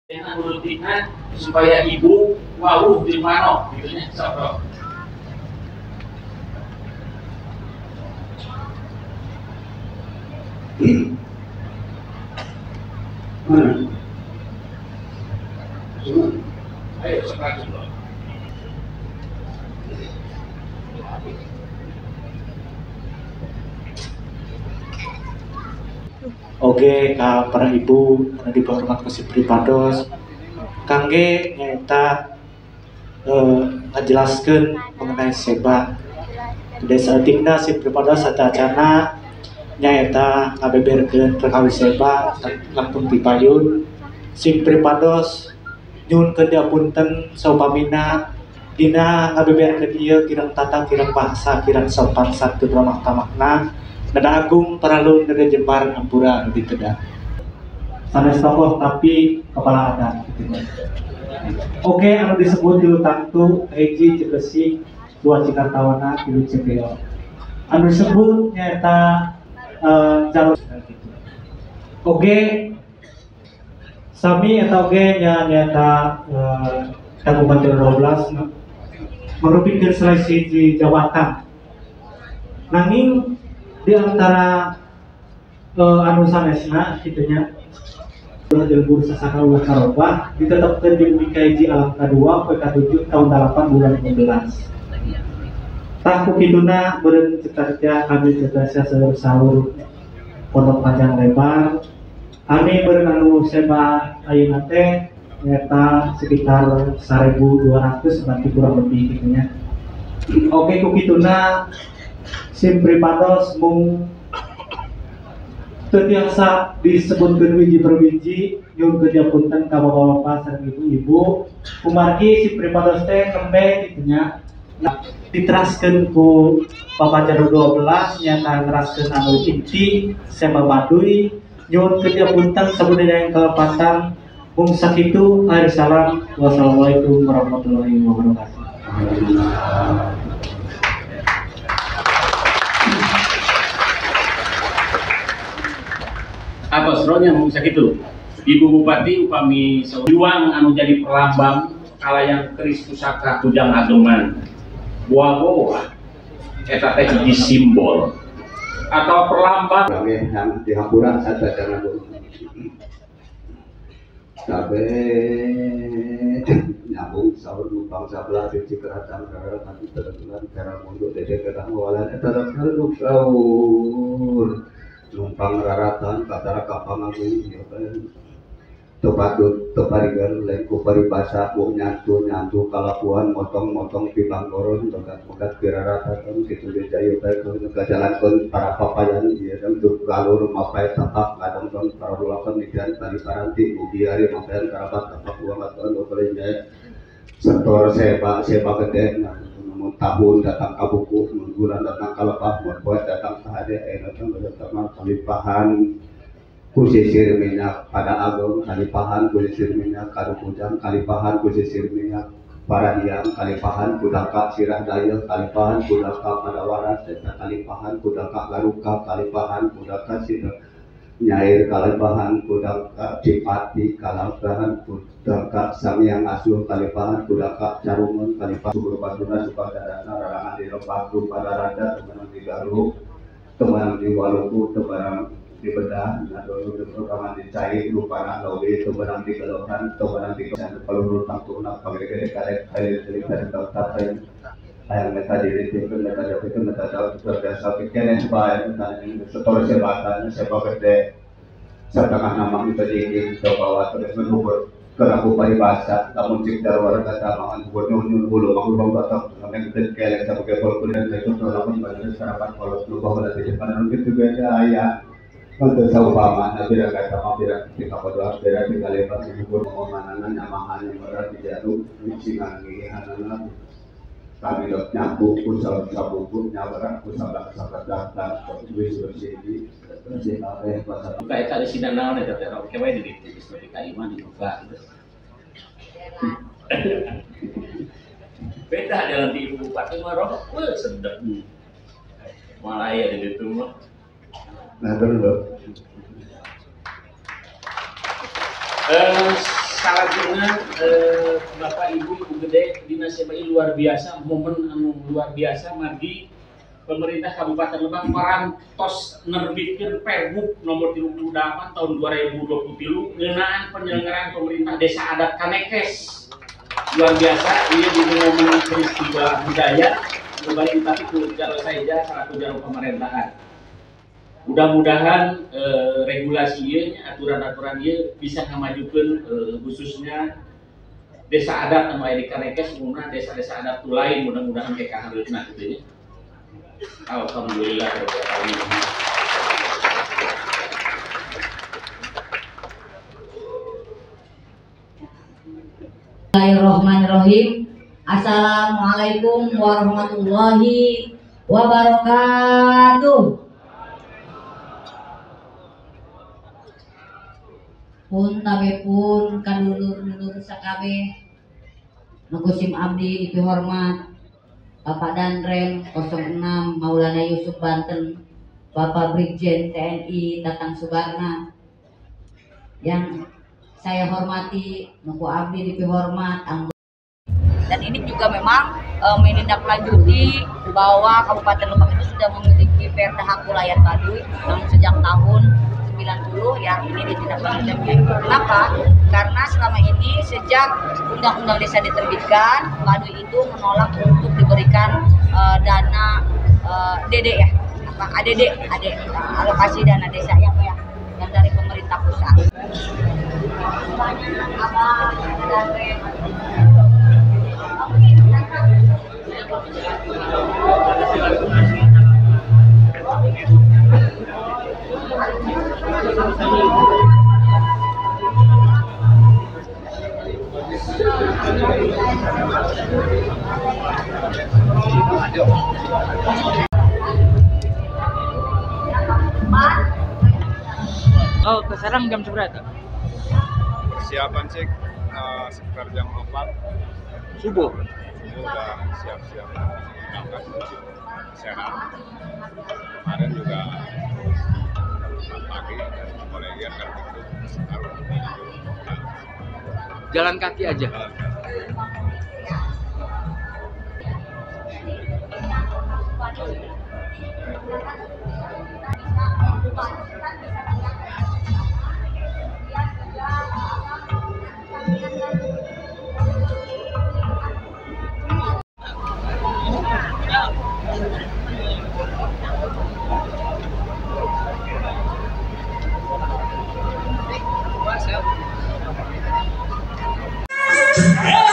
dengan rutinnya supaya ibu wawuh di mana gitu ya sobrok. Ayo sekarang dulu. Oke, para ibu, dihormat kasih pripados, kangge nyata ngajelaskan mengenai seba. Desa tingna si pripados ada acana nyata ngabeberkeun perkawis seba langsung dipayun. Si pripados nyun kedapunten saupamina dina ngabeberkeun ieu kirang tata, kirang bahasa, kirang sopan santun ramah tamakna. Nada agung perlu nada jembar ampura lebih teda. Sanes tokoh tapi kepala adat. Oke, anu disebut di Tantu, Eji Cekesi, dua Cikartawana, tilu Cepeo. Anu disebut nyata calon. Oke, sami atau oke nyata Kabupaten 12 merupakan selesai di jawatan. Nanging di antara anu sanesna gitunya Jelbur Sasaka Ulah Karobah ditetapkan di UIKJ alam K2 PK7 tahun 8 bulan 15. Tak kukiduna beren cetarja kami cetarja sahur pondok panjang lebar kami beren anu seba ayeuna teh nyata sekitar 1.200 berarti kurang lebih gitunya. Oke, kukiduna sim pripados mung terbiasa disebutkan wiji per wiji nyun kejapunten ka bapak-bapak sareng ibu-ibu kumargi si pripados teh kembe gitunya diteraskeun ku Bapak Jaru 12 nyata ngeraskeun anu inti sema baduy nyun kejapunten sabudaya yang kalepatan mung sakitu akhir salam wassalamualaikum warahmatullahi wabarakatuh. Apa seronya mau sakitu? Ibu Bupati upami juang anu jadi perlambang kalayan keris pusaka kujang ageman buah eta teh hiji simbol atau perlambang yang dihapuran saja jangan tapi nyambung sahur numpang sabelah di Cikeratan karena nanti tertulan karena mundur dede kerang walan eta terus sahur numpang raratan katara kapang agung ya kan tepatut teparigan lain ku paribasa ku nyantu kalakuan motong pibangkoron togat piraratan kitu ge jayu bae ku kajalankeun para papayan ieu dan galur mapai tapak ngadongdong para ulama mikiran tadi paranti ugi ari mapayan karabat tapak uang atuan boleh jaya sektor seba gede tahun datang ke buku, bulan datang ke lepas, buat datang ke hadiah, datang kalipahan kusisir minyak pada agung, kalipahan kusisir minyak kadu kujang, kalipahan kusisir minyak para diam, kalipahan kudaka sirah daya, kalipahan kudaka pada waras, kalipahan kudaka garuka, kalipahan kudaka sirah nyair, kalipahan kudaka cipati, kalipahan kudaka samyang asuh, kalipahan kudaka carumun, kalipahan subur basuna supadana rarangan di lembah pada rada teman di garuk, teman di waluku, teman di bedah, dulu teman di cair, rupana lobi, teman di gelohan, teman di kesan peluru tangtunak, pakai karek dari tapai ayam meta diri itu meta jauh itu meta jauh terbiasa pikirnya supaya setor sebatan sepak gede setengah nama kita dingin bawa terus menubur kerapu paribasa namun cikdar warga kata mangan buat nyun bulu makhluk bang batok sampai kita kelek sebagai polkul dan itu terlalu banyak sarapan kalau lupa pada depan itu beda ayah untuk saupama nabi kata mampir di kapal beda tinggal lepas menubur mengomanan nyamahan yang berat di jatuh singangi anak kami dok nyambung pun sabuk nyabaran pun sabak daftar wis bersih oleh pasar kayak kali sidang naon eta teh oke wae di seperti kaiman dibuka beda dengan di ibu bupati mah roh sedep malah ya di situ mah nah dulu salah kalajengan Bapak Ibu Gede Dina Sebai luar biasa, momen anu luar biasa margi pemerintah Kabupaten Lebak parantos nerbitkeun Pergub nomor 38 tahun 2023 ngeunaan penyelenggaraan pemerintah Desa Adat Kanekes. Luar biasa, ini di momen peristiwa budaya kembali tapi ku jaro saja selaku jaro pemerintahan. Mudah-mudahan regulasi ieu aturan-aturan ieu bisa ngamajukeun khususnya desa adat anu aya di Kanekes umumna desa-desa adat tu lain mudah-mudahan teh kahareutna kitu nya. Alhamdulillah rabbil alamin. Bismillahirrahmanirrahim. Assalamualaikum warahmatullahi wabarakatuh. Pun tabe pun kadulur-dulur sakabeh nukusim abdi dipihormat Bapak Danrem 06 Maulana Yusuf Banten, Bapak Brigjen TNI Tatang Subarna, yang saya hormati nuku abdi dipihormat dan ini juga memang menindaklanjuti bahwa Kabupaten Lebak itu sudah memiliki Perda Hak Wilayah Baduy yang sejak tahun 90 yang ini ditindaklanjuti. Kenapa? Karena selama ini sejak Undang-Undang Desa diterbitkan, Baduy itu menolak untuk diberikan dana DD ya, ADD, alokasi dana desa yang dari pemerintah pusat. Oh, ke Serang jam seberapa? Persiapan sih sekitar jam 4 Subuh. udah siap-siap berangkat menuju Serang. Kemarin juga pagi dari kolegian kan itu sekitar menuju kota. Jalan kaki aja. Yeah.